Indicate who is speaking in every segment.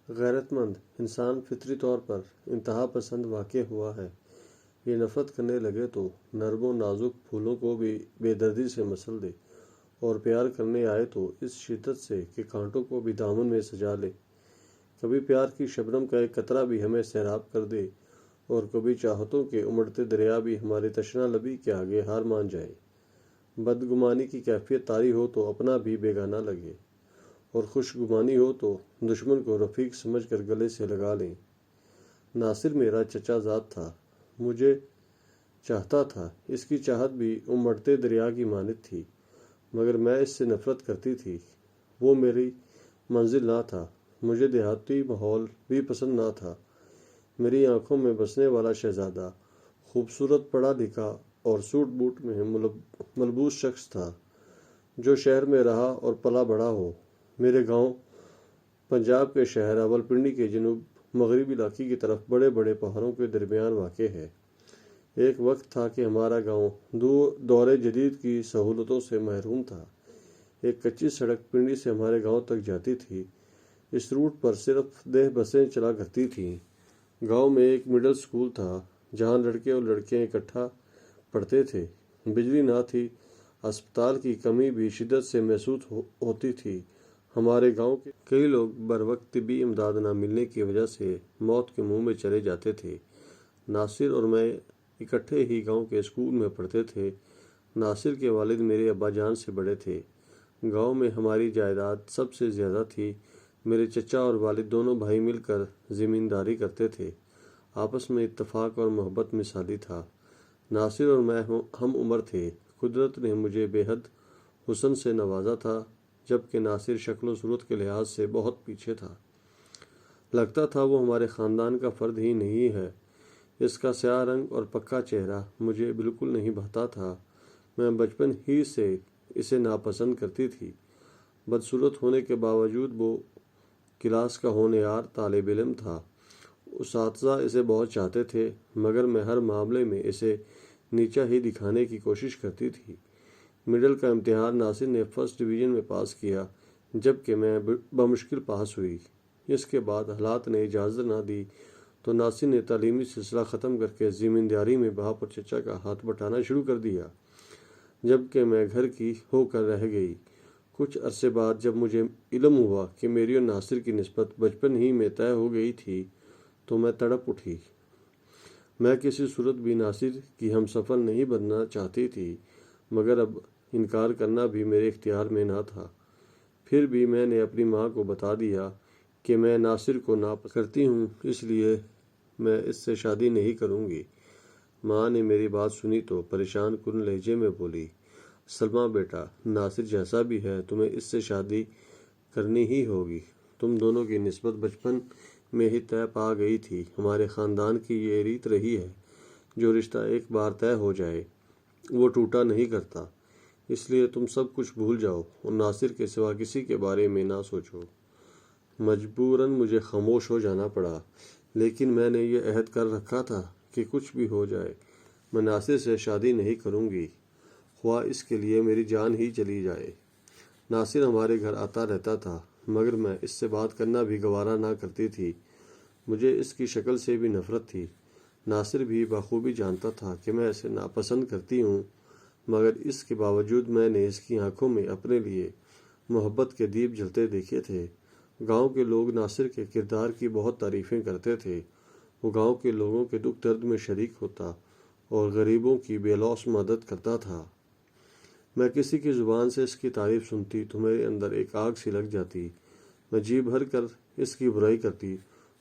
Speaker 1: غیرت مند انسان فطری طور پر انتہا پسند واقع ہوا ہے۔ یہ نفرت کرنے لگے تو نرم و نازک پھولوں کو بھی بے دردی سے مسل دے، اور پیار کرنے آئے تو اس شدت سے کہ کانٹوں کو بھی دامن میں سجا لے۔ کبھی پیار کی شبنم کا ایک قطرہ بھی ہمیں سیراب کر دے، اور کبھی چاہتوں کے امڑتے دریا بھی ہماری تشنہ لبی کے آگے ہار مان جائے۔ بدگمانی کی کیفیت طاری ہو تو اپنا بھی بیگانہ لگے، اور خوشگمانی ہو تو دشمن کو رفیق سمجھ کر گلے سے لگا لیں۔ ناصر میرا چچا زاد تھا، مجھے چاہتا تھا۔ اس کی چاہت بھی امڑتے دریا کی مانند تھی، مگر میں اس سے نفرت کرتی تھی۔ وہ میری منزل نہ تھا۔ مجھے دیہاتی ماحول بھی پسند نہ تھا۔ میری آنکھوں میں بسنے والا شہزادہ خوبصورت پڑھا لکھا اور سوٹ بوٹ میں ملبوس شخص تھا، جو شہر میں رہا اور پلا بڑھا ہو۔ میرے گاؤں پنجاب کے شہر راولپنڈی کے جنوب مغربی علاقے کی طرف بڑے بڑے پہاڑوں کے درمیان واقع ہے۔ ایک وقت تھا کہ ہمارا گاؤں دور جدید کی سہولتوں سے محروم تھا۔ ایک کچی سڑک پنڈی سے ہمارے گاؤں تک جاتی تھی۔ اس روٹ پر صرف دیہی بسیں چلا کرتی تھیں۔ گاؤں میں ایک مڈل اسکول تھا، جہاں لڑکے اور لڑکیاں اکٹھا پڑھتے تھے۔ بجلی نہ تھی، اسپتال کی کمی بھی شدت سے محسوس ہوتی تھی۔ ہمارے گاؤں کے کئی لوگ بروقت طبی امداد نہ ملنے کی وجہ سے موت کے منہ میں چلے جاتے تھے۔ ناصر اور میں اکٹھے ہی گاؤں کے اسکول میں پڑھتے تھے۔ ناصر کے والد میرے ابا جان سے بڑے تھے۔ گاؤں میں ہماری جائیداد سب سے زیادہ تھی۔ میرے چچا اور والد دونوں بھائی مل کر زمینداری کرتے تھے۔ آپس میں اتفاق اور محبت مثالی تھا۔ ناصر اور میں ہم عمر تھے۔ قدرت نے مجھے بے حد حسن سے نوازا تھا، جبکہ ناصر شکل و صورت کے لحاظ سے بہت پیچھے تھا۔ لگتا تھا وہ ہمارے خاندان کا فرد ہی نہیں ہے۔ اس کا سیاہ رنگ اور پکا چہرہ مجھے بالکل نہیں بھاتا تھا۔ میں بچپن ہی سے اسے ناپسند کرتی تھی۔ بدصورت ہونے کے باوجود وہ کلاس کا ہونہار طالب علم تھا۔ اساتذہ اسے بہت چاہتے تھے، مگر میں ہر معاملے میں اسے نیچا ہی دکھانے کی کوشش کرتی تھی۔ مڈل کا امتحان ناصر نے فرسٹ ڈویژن میں پاس کیا، جبکہ میں بمشکل پاس ہوئی۔ اس کے بعد حالات نے اجازت نہ دی تو ناصر نے تعلیمی سلسلہ ختم کر کے زمینداری میں باپ اور چچا کا ہاتھ بٹانا شروع کر دیا، جبکہ میں گھر کی ہو کر رہ گئی۔ کچھ عرصے بعد جب مجھے علم ہوا کہ میری اور ناصر کی نسبت بچپن ہی میں طے ہو گئی تھی تو میں تڑپ اٹھی۔ میں کسی صورت بھی ناصر کی ہمسفر نہیں بننا چاہتی تھی، مگر اب انکار کرنا بھی میرے اختیار میں نہ تھا۔ پھر بھی میں نے اپنی ماں کو بتا دیا کہ میں ناصر کو ناپسند کرتی ہوں، اس لیے میں اس سے شادی نہیں کروں گی۔ ماں نے میری بات سنی تو پریشان کن لہجے میں بولی، سلمیٰ بیٹا، ناصر جیسا بھی ہے تمہیں اس سے شادی کرنی ہی ہوگی۔ تم دونوں کی نسبت بچپن میں ہی طے پا گئی تھی۔ ہمارے خاندان کی یہ ریت رہی ہے، جو رشتہ ایک بار طے ہو جائے وہ ٹوٹا نہیں کرتا۔ اس لیے تم سب کچھ بھول جاؤ اور ناصر کے سوا کسی کے بارے میں نہ سوچو۔ مجبوراً مجھے خاموش ہو جانا پڑا، لیکن میں نے یہ عہد کر رکھا تھا کہ کچھ بھی ہو جائے میں ناصر سے شادی نہیں کروں گی، خواہ اس کے لیے میری جان ہی چلی جائے۔ ناصر ہمارے گھر آتا رہتا تھا، مگر میں اس سے بات کرنا بھی گوارا نہ کرتی تھی۔ مجھے اس کی شکل سے بھی نفرت تھی۔ ناصر بھی بخوبی جانتا تھا کہ میں اسے ناپسند کرتی ہوں، مگر اس کے باوجود میں نے اس کی آنکھوں میں اپنے لیے محبت کے دیپ جلتے دیکھے تھے۔ گاؤں کے لوگ ناصر کے کردار کی بہت تعریفیں کرتے تھے۔ وہ گاؤں کے لوگوں کے دکھ درد میں شریک ہوتا اور غریبوں کی بے لوث مدد کرتا تھا۔ میں کسی کی زبان سے اس کی تعریف سنتی تو میرے اندر ایک آگ سی لگ جاتی۔ میں جی بھر کر اس کی برائی کرتی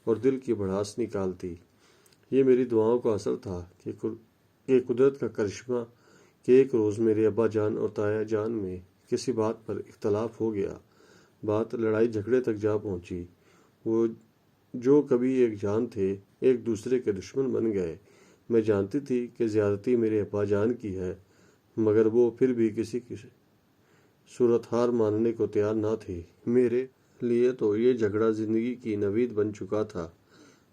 Speaker 1: اور دل کی بھڑاس نکالتی۔ یہ میری دعاؤں کا اثر تھا کہ قدرت کا کرشمہ کہ ایک روز میرے ابا جان اور تایا جان میں کسی بات پر اختلاف ہو گیا۔ بات لڑائی جھگڑے تک جا پہنچی۔ وہ جو کبھی ایک جان تھے، ایک دوسرے کے دشمن بن گئے۔ میں جانتی تھی کہ زیادتی میرے ابا جان کی ہے، مگر وہ پھر بھی کسی کی صورت ہار ماننے کو تیار نہ تھے۔ میرے لیے تو یہ جھگڑا زندگی کی نوید بن چکا تھا۔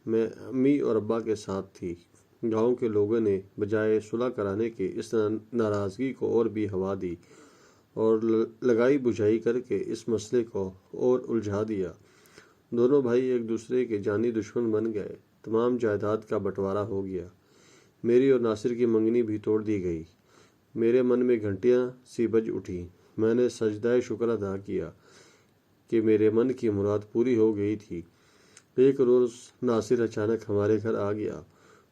Speaker 1: میں امی اور ابا کے ساتھ تھی۔ گاؤں کے لوگوں نے بجائے صلح کرانے کے اس ناراضگی کو اور بھی ہوا دی اور لگائی بجھائی کر کے اس مسئلے کو اور الجھا دیا۔ دونوں بھائی ایک دوسرے کے جانی دشمن بن گئے۔ تمام جائیداد کا بٹوارا ہو گیا۔ میری اور ناصر کی منگنی بھی توڑ دی گئی۔ میرے من میں گھنٹیاں سی بج اٹھیں۔ میں نے سجدہ شکر ادا کیا کہ میرے من کی مراد پوری ہو گئی تھی۔ ایک روز ناصر اچانک ہمارے گھر آ گیا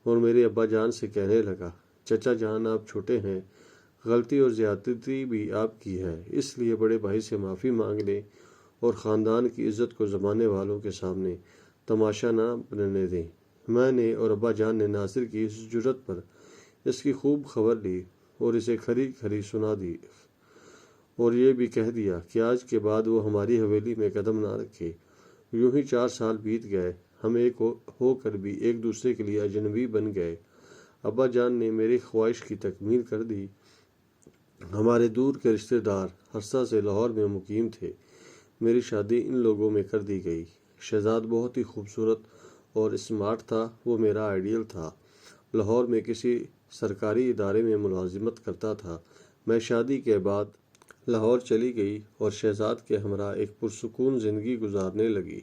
Speaker 1: اور میرے ابا جان سے کہنے لگا، چچا جان آپ چھوٹے ہیں، غلطی اور زیادتی بھی آپ کی ہے، اس لیے بڑے بھائی سے معافی مانگ لیں اور خاندان کی عزت کو زمانے والوں کے سامنے تماشا نہ بننے دیں۔ میں نے اور ابا جان نے ناصر کی اس جرات پر اس کی خوب خبر لی اور اسے کھری کھری سنا دی اور یہ بھی کہہ دیا کہ آج کے بعد وہ ہماری حویلی میں قدم نہ رکھے۔ یوں ہی 4 سال بیت گئے۔ ہم ایک ہو کر بھی ایک دوسرے کے لیے اجنبی بن گئے۔ ابا جان نے میری خواہش کی تکمیل کر دی۔ ہمارے دور کے رشتہ دار ہرسہ سے لاہور میں مقیم تھے۔ میری شادی ان لوگوں میں کر دی گئی۔ شہزاد بہت ہی خوبصورت اور اسمارٹ تھا، وہ میرا آئیڈیل تھا۔ لاہور میں کسی سرکاری ادارے میں ملازمت کرتا تھا۔ میں شادی کے بعد لاہور چلی گئی اور شہزاد کے ہمراہ ایک پرسکون زندگی گزارنے لگی۔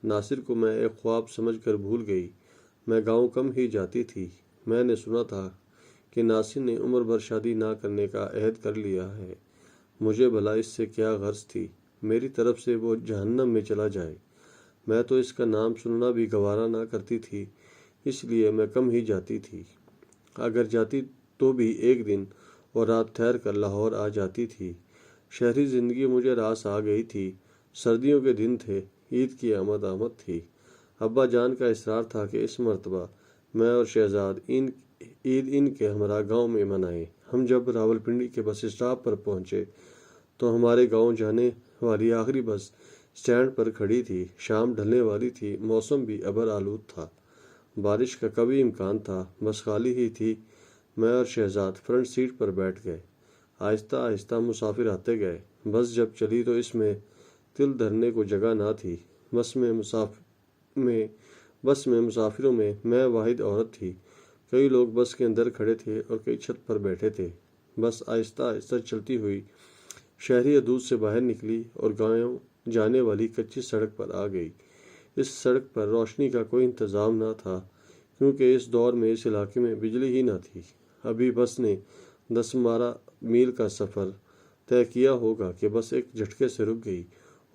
Speaker 1: ناصر کو میں ایک خواب سمجھ کر بھول گئی۔ میں گاؤں کم ہی جاتی تھی۔ میں نے سنا تھا کہ ناصر نے عمر بھر شادی نہ کرنے کا عہد کر لیا ہے۔ مجھے بھلا اس سے کیا غرض تھی؟ میری طرف سے وہ جہنم میں چلا جائے۔ میں تو اس کا نام سننا بھی گوارا نہ کرتی تھی، اس لیے میں کم ہی جاتی تھی۔ اگر جاتی تو بھی ایک دن اور رات ٹھہر کر لاہور آ جاتی تھی۔ شہری زندگی مجھے راس آ گئی تھی۔ سردیوں کے دن تھے، عید کی آمد تھی۔ ابا جان کا اصرار تھا کہ اس مرتبہ میں اور شہزاد عید ان کے ہمراہ گاؤں میں منائیں۔ ہم جب راولپنڈی کے بس اسٹاپ پر پہنچے تو ہمارے گاؤں جانے والی آخری بس اسٹینڈ پر کھڑی تھی۔ شام ڈھلنے والی تھی، موسم بھی ابر آلود تھا، بارش کا کبھی امکان تھا۔ بس خالی ہی تھی۔ میں اور شہزاد فرنٹ سیٹ پر بیٹھ گئے۔ آہستہ آہستہ مسافر آتے گئے۔ بس جب چلی تو اس میں تل دھرنے کو جگہ نہ تھی۔ بس میں مسافروں میں واحد عورت تھی۔ کئی لوگ بس کے اندر کھڑے تھے اور کئی چھت پر بیٹھے تھے۔ بس آہستہ آہستہ چلتی ہوئی شہری حدود سے باہر نکلی اور گاؤں جانے والی کچی سڑک پر آ گئی۔ اس سڑک پر روشنی کا کوئی انتظام نہ تھا کیونکہ اس دور میں اس علاقے میں بجلی ہی نہ تھی۔ ابھی بس نے 10-12 میل کا سفر طے کیا ہوگا کہ بس ایک جھٹکے سے رک گئی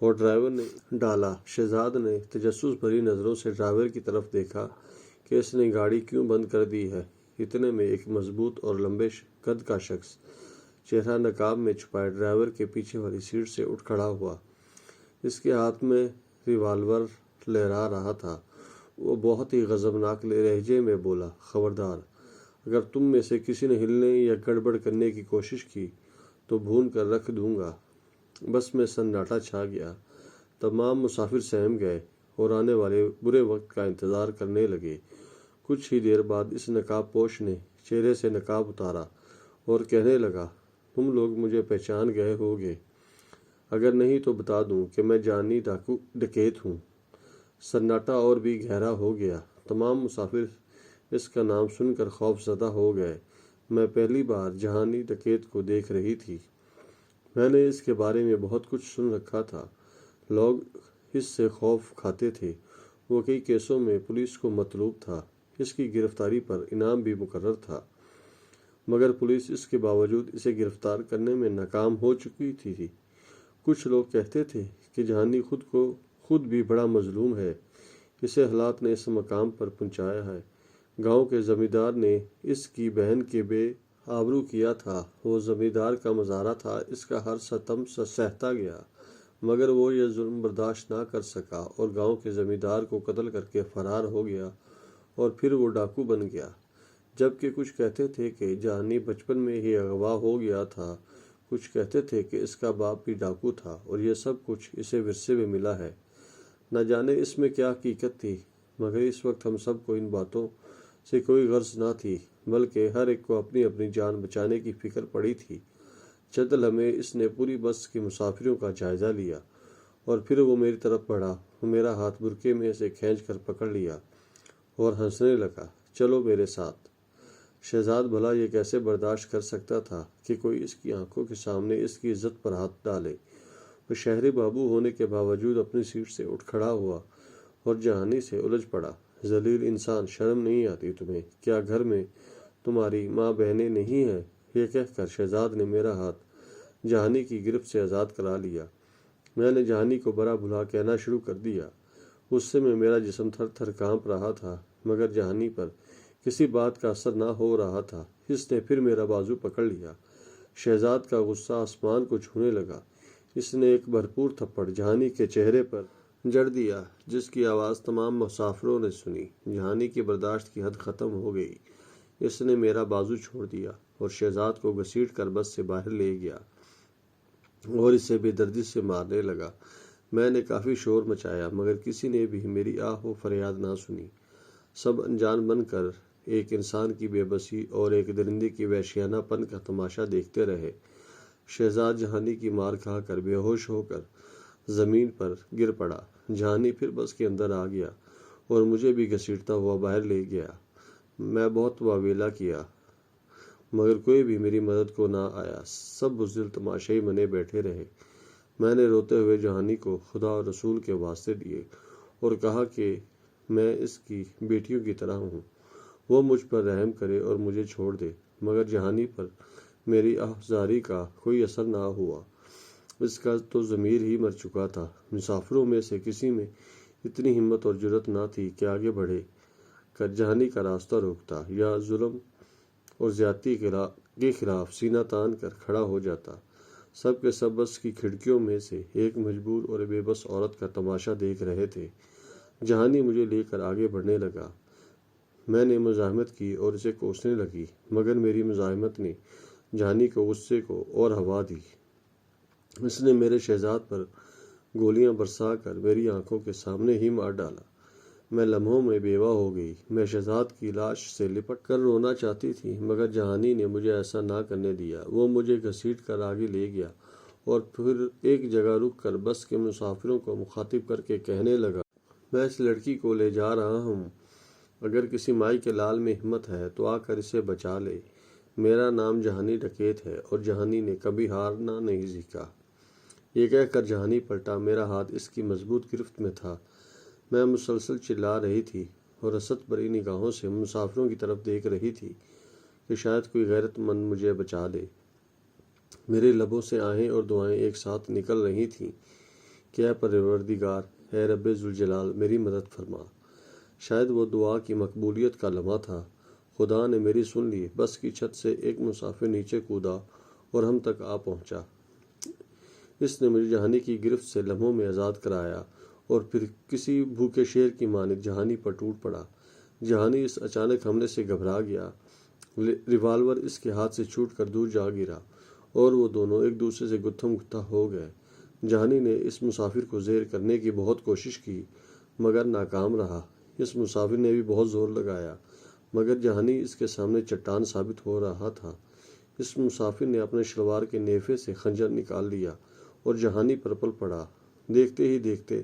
Speaker 1: اور ڈرائیور نے ڈالا۔ شہزاد نے تجسس بھری نظروں سے ڈرائیور کی طرف دیکھا کہ اس نے گاڑی کیوں بند کر دی ہے۔ اتنے میں ایک مضبوط اور لمبے قد کا شخص، چہرہ نقاب میں چھپائے، ڈرائیور کے پیچھے والی سیٹ سے اٹھ کھڑا ہوا۔ اس کے ہاتھ میں ریوالور لہرا رہا تھا۔ وہ بہت ہی غضبناک لہجے میں بولا، خبردار، اگر تم میں سے کسی نے ہلنے یا گڑبڑ کرنے کی کوشش کی تو بھون کر رکھ دوں گا۔ بس میں سناٹا چھا گیا۔ تمام مسافر سہم گئے اور آنے والے برے وقت کا انتظار کرنے لگے۔ کچھ ہی دیر بعد اس نقاب پوش نے چہرے سے نقاب اتارا اور کہنے لگا، تم لوگ مجھے پہچان گئے ہوگے، اگر نہیں تو بتا دوں کہ میں جانی ڈکیت ہوں۔ سناٹا اور بھی گہرا ہو گیا۔ تمام مسافر اس کا نام سن کر خوف زدہ ہو گئے۔ میں پہلی بار جہانی ڈکیت کو دیکھ رہی تھی۔ میں نے اس کے بارے میں بہت کچھ سن رکھا تھا۔ لوگ اس سے خوف کھاتے تھے۔ وہ کئی کیسوں میں پولیس کو مطلوب تھا۔ اس کی گرفتاری پر انعام بھی مقرر تھا، مگر پولیس اس کے باوجود اسے گرفتار کرنے میں ناکام ہو چکی تھی۔ کچھ لوگ کہتے تھے کہ جہانی خود بھی بڑا مظلوم ہے، اسے حالات نے اس مقام پر پہنچایا ہے۔ گاؤں کے زمیندار نے اس کی بہن کے بے آبرو کیا تھا۔ وہ زمیندار کا مزارع تھا، اس کا ہر ستم سہتا گیا، مگر وہ یہ ظلم برداشت نہ کر سکا اور گاؤں کے زمیندار کو قتل کر کے فرار ہو گیا اور پھر وہ ڈاکو بن گیا۔ جبکہ کچھ کہتے تھے کہ جہانی بچپن میں ہی اغوا ہو گیا تھا، کچھ کہتے تھے کہ اس کا باپ بھی ڈاکو تھا اور یہ سب کچھ اسے ورثے میں ملا ہے۔ نہ جانے اس میں کیا حقیقت تھی، مگر اس وقت ہم سب کو ان باتوں سے کوئی غرض نہ تھی، بلکہ ہر ایک کو اپنی اپنی جان بچانے کی فکر پڑی تھی۔ چند لمحے اس نے پوری بس کے مسافروں کا جائزہ لیا اور پھر وہ میری طرف بڑھا اور میرا ہاتھ برقعے میں سے کھینچ کر پکڑ لیا اور ہنسنے لگا، چلو میرے ساتھ۔ شہزاد بھلا یہ کیسے برداشت کر سکتا تھا کہ کوئی اس کی آنکھوں کے سامنے اس کی عزت پر ہاتھ ڈالے۔ وہ شہری بابو ہونے کے باوجود اپنی سیٹ سے اٹھ کھڑا ہوا اور جہانی سے الجھ پڑا۔ ذلیل انسان، شرم نہیں آتی تمہیں؟ کیا گھر میں تمہاری ماں بہنیں نہیں ہیں؟ یہ کہہ کر شہزاد نے میرا ہاتھ جہانی کی گرفت سے آزاد کرا لیا۔ میں نے جہانی کو برا بھلا کہنا شروع کر دیا۔ غصے میں میرا جسم تھر تھر کانپ رہا تھا، مگر جہانی پر کسی بات کا اثر نہ ہو رہا تھا۔ اس نے پھر میرا بازو پکڑ لیا۔ شہزاد کا غصہ آسمان کو چھونے لگا۔ اس نے ایک بھرپور تھپڑ جہانی کے چہرے پر جڑ دیا، جس کی آواز تمام مسافروں نے سنی۔ جہانی کی برداشت کی حد ختم ہو گئی۔ اس نے میرا بازو چھوڑ دیا اور شہزاد کو گھسیٹ کر بس سے باہر لے گیا اور اسے بے دردی سے مارنے لگا۔ میں نے کافی شور مچایا، مگر کسی نے بھی میری آہ و فریاد نہ سنی۔ سب انجان بن کر ایک انسان کی بے بسی اور ایک درندے کی وحشیانہ پن کا تماشا دیکھتے رہے۔ شہزاد جہانی کی مار کھا کر بے ہوش ہو کر زمین پر گر پڑا۔ جہانی پھر بس کے اندر آ گیا اور مجھے بھی گھسیٹتا ہوا باہر لے گیا۔ میں بہت واویلا کیا، مگر کوئی بھی میری مدد کو نہ آیا۔ سب بزدل تماشائی بنے بیٹھے رہے۔ میں نے روتے ہوئے جہانی کو خدا اور رسول کے واسطے دیے اور کہا کہ میں اس کی بیٹیوں کی طرح ہوں، وہ مجھ پر رحم کرے اور مجھے چھوڑ دے۔ مگر جہانی پر میری آہذاری کا کوئی اثر نہ ہوا۔ اس کا تو ضمیر ہی مر چکا تھا۔ مسافروں میں سے کسی میں اتنی ہمت اور جرأت نہ تھی کہ آگے بڑھے کر جہانی کا راستہ روکتا یا ظلم اور زیادتی کے خلاف سینہ تان کر کھڑا ہو جاتا۔ سب کے سب بس کی کھڑکیوں میں سے ایک مجبور اور بے بس عورت کا تماشا دیکھ رہے تھے۔ جہانی مجھے لے کر آگے بڑھنے لگا۔ میں نے مزاحمت کی اور اسے کوسنے لگی، مگر میری مزاحمت نے جہانی کو غصے کو اور ہوا دی۔ اس نے میرے شہزاد پر گولیاں برسا کر میری آنکھوں کے سامنے ہی مار ڈالا۔ میں لمحوں میں بیوہ ہو گئی۔ میں شہزاد کی لاش سے لپٹ کر رونا چاہتی تھی، مگر جہانی نے مجھے ایسا نہ کرنے دیا۔ وہ مجھے گھسیٹ کر آگے لے گیا اور پھر ایک جگہ رک کر بس کے مسافروں کو مخاطب کر کے کہنے لگا، میں اس لڑکی کو لے جا رہا ہوں۔ اگر کسی مائی کے لال میں ہمت ہے تو آ کر اسے بچا لے۔ میرا نام جہانی ڈکیت ہے اور جہانی نے کبھی ہارنا نہیں سیکھا۔ یہ کہہ کر جہانی پلٹا۔ میرا ہاتھ اس کی مضبوط گرفت میں تھا۔ میں مسلسل چلا رہی تھی اور حسرت بھری نگاہوں سے مسافروں کی طرف دیکھ رہی تھی کہ شاید کوئی غیرت مند مجھے بچا لے۔ میرے لبوں سے آہیں اور دعائیں ایک ساتھ نکل رہی تھیں کہ اے پروردگار، اے رب ذوالجلال، میری مدد فرما۔ شاید وہ دعا کی مقبولیت کا لمحہ تھا۔ خدا نے میری سن لی۔ بس کی چھت سے ایک مسافر نیچے کودا اور ہم تک آ پہنچا۔ اس نے مجھے جہانی کی گرفت سے لمحوں میں آزاد کرایا اور پھر کسی بھوکے شیر کی مانند جہانی پر ٹوٹ پڑا۔ جہانی اس اچانک حملے سے گھبرا گیا۔ ریوالور اس کے ہاتھ سے چھوٹ کر دور جا گرا اور وہ دونوں ایک دوسرے سے گتھم گتھا ہو گئے۔ جہانی نے اس مسافر کو زیر کرنے کی بہت کوشش کی، مگر ناکام رہا۔ اس مسافر نے بھی بہت زور لگایا، مگر جہانی اس کے سامنے چٹان ثابت ہو رہا تھا۔ اس مسافر نے اپنے شلوار کے نیفے سے خنجر نکال لیا اور جہانی پر پل پڑا۔ دیکھتے ہی دیکھتے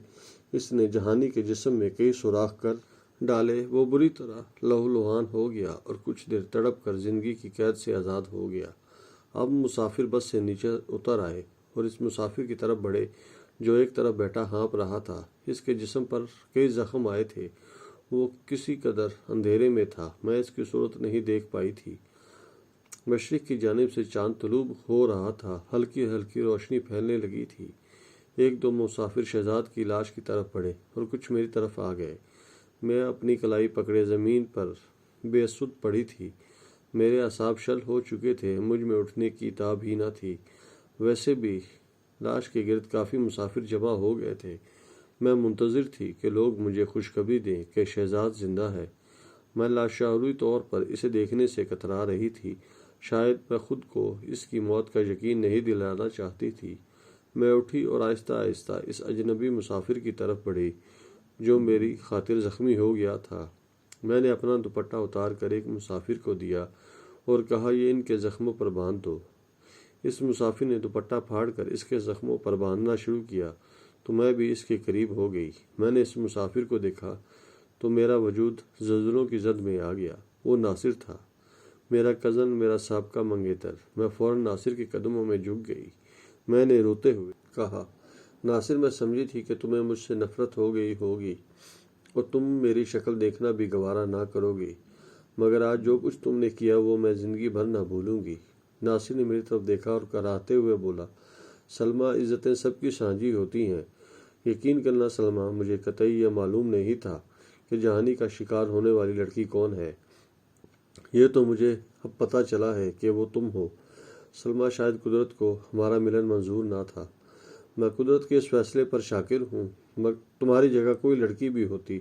Speaker 1: اس نے جہانی کے جسم میں کئی سوراخ کر ڈالے۔ وہ بری طرح لہولہان ہو گیا اور کچھ دیر تڑپ کر زندگی کی قید سے آزاد ہو گیا۔ اب مسافر بس سے نیچے اتر آئے اور اس مسافر کی طرف بڑھے جو ایک طرف بیٹھا ہانپ رہا تھا۔ اس کے جسم پر کئی زخم آئے تھے۔ وہ کسی قدر اندھیرے میں تھا، میں اس کی صورت نہیں دیکھ پائی تھی۔ مشرق کی جانب سے چاند طلوع ہو رہا تھا۔ ہلکی ہلکی روشنی پھیلنے لگی تھی۔ ایک دو مسافر شہزاد کی لاش کی طرف بڑھے اور کچھ میری طرف آ گئے۔ میں اپنی کلائی پکڑے زمین پر بے سود پڑی تھی۔ میرے اعصاب شل ہو چکے تھے، مجھ میں اٹھنے کی تاب ہی نہ تھی۔ ویسے بھی لاش کے گرد کافی مسافر جمع ہو گئے تھے۔ میں منتظر تھی کہ لوگ مجھے خوشخبری دیں کہ شہزاد زندہ ہے۔ میں لاشعوری طور پر اسے دیکھنے سے کترا رہی تھی۔ شاید میں خود کو اس کی موت کا یقین نہیں دلانا چاہتی تھی۔ میں اٹھی اور آہستہ آہستہ اس اجنبی مسافر کی طرف بڑھی جو میری خاطر زخمی ہو گیا تھا۔ میں نے اپنا دوپٹہ اتار کر ایک مسافر کو دیا اور کہا، یہ ان کے زخموں پر باندھ دو۔ اس مسافر نے دوپٹہ پھاڑ کر اس کے زخموں پر باندھنا شروع کیا تو میں بھی اس کے قریب ہو گئی۔ میں نے اس مسافر کو دیکھا تو میرا وجود زلزلوں کی زد میں آ گیا۔ وہ ناصر تھا، میرا کزن، میرا سابقہ منگیتر۔ میں فوراً ناصر کے قدموں میں جھک گئی۔ میں نے روتے ہوئے کہا، ناصر، میں سمجھی تھی کہ تمہیں مجھ سے نفرت ہو گئی ہوگی اور تم میری شکل دیکھنا بھی گوارا نہ کرو گی، مگر آج جو کچھ تم نے کیا وہ میں زندگی بھر نہ بھولوں گی۔ ناصر نے میری طرف دیکھا اور کراہتے ہوئے بولا، سلمیٰ، عزتیں سب کی سانجھی ہوتی ہیں۔ یقین کرنا سلمیٰ، مجھے قطعی یہ معلوم نہیں تھا کہ جہانی کا شکار ہونے والی لڑکی کون ہے۔ یہ تو مجھے اب پتہ چلا ہے کہ وہ تم ہو۔ سلمیٰ، شاید قدرت کو ہمارا ملن منظور نہ تھا۔ میں قدرت کے اس فیصلے پر شاکر ہوں، مگر تمہاری جگہ کوئی لڑکی بھی ہوتی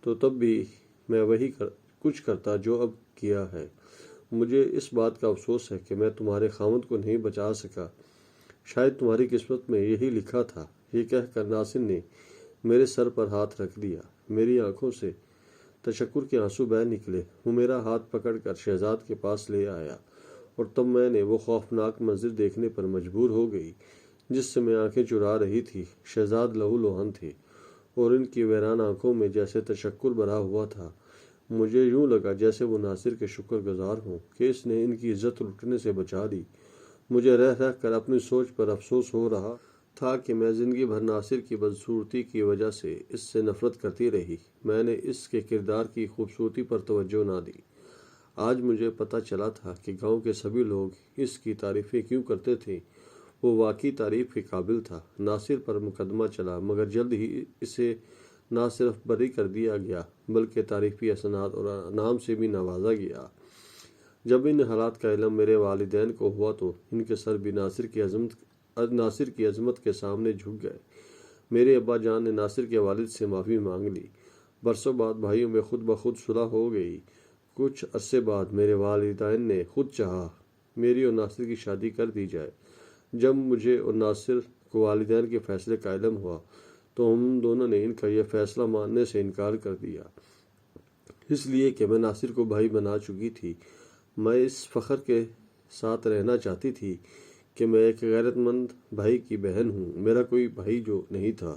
Speaker 1: تو تب بھی میں وہی کچھ کرتا جو اب کیا ہے۔ مجھے اس بات کا افسوس ہے کہ میں تمہارے خاوند کو نہیں بچا سکا۔ شاید تمہاری قسمت میں یہی لکھا تھا۔ یہ کہہ کر ناصر نے میرے سر پر ہاتھ رکھ دیا۔ میری آنکھوں سے تشکر کے آنسو بہہ نکلے۔ وہ میرا ہاتھ پکڑ کر شہزاد کے پاس لے آیا اور تب میں نے وہ خوفناک منظر دیکھنے پر مجبور ہو گئی جس سے میں آنکھیں چرا رہی تھی۔ شہزاد لہو لوہن تھے اور ان کی ویران آنکھوں میں جیسے تشکر بھرا ہوا تھا۔ مجھے یوں لگا جیسے وہ ناصر کے شکر گزار ہوں کہ اس نے ان کی عزت لٹنے سے بچا دی۔ مجھے رہ رہ کر اپنی سوچ پر افسوس ہو رہا تھا کہ میں زندگی بھر ناصر کی بدصورتی کی وجہ سے اس سے نفرت کرتی رہی۔ میں نے اس کے کردار کی خوبصورتی پر توجہ نہ دی۔ آج مجھے پتہ چلا تھا کہ گاؤں کے سبھی لوگ اس کی تعریفیں کیوں کرتے تھے۔ وہ واقعی تعریف کے قابل تھا۔ ناصر پر مقدمہ چلا مگر جلد ہی اسے نہ صرف بری کر دیا گیا بلکہ تعریفی اسناد اور انعام سے بھی نوازا گیا۔ جب ان حالات کا علم میرے والدین کو ہوا تو ان کے سر بھی ناصر کی عظمت کے سامنے جھک گئے۔ میرے ابا جان نے ناصر کے والد سے معافی مانگ لی۔ برسوں بعد بھائیوں میں خود بخود صلح ہو گئی۔ کچھ عرصے بعد میرے والدین نے خود چاہا میری اور ناصر کی شادی کر دی جائے۔ جب مجھے اور ناصر کو والدین کے فیصلے کا علم ہوا تو ہم دونوں نے ان کا یہ فیصلہ ماننے سے انکار کر دیا، اس لیے کہ میں ناصر کو بھائی بنا چکی تھی۔ میں اس فخر کے ساتھ رہنا چاہتی تھی کہ میں ایک غیرت مند بھائی کی بہن ہوں۔ میرا کوئی بھائی جو نہیں تھا۔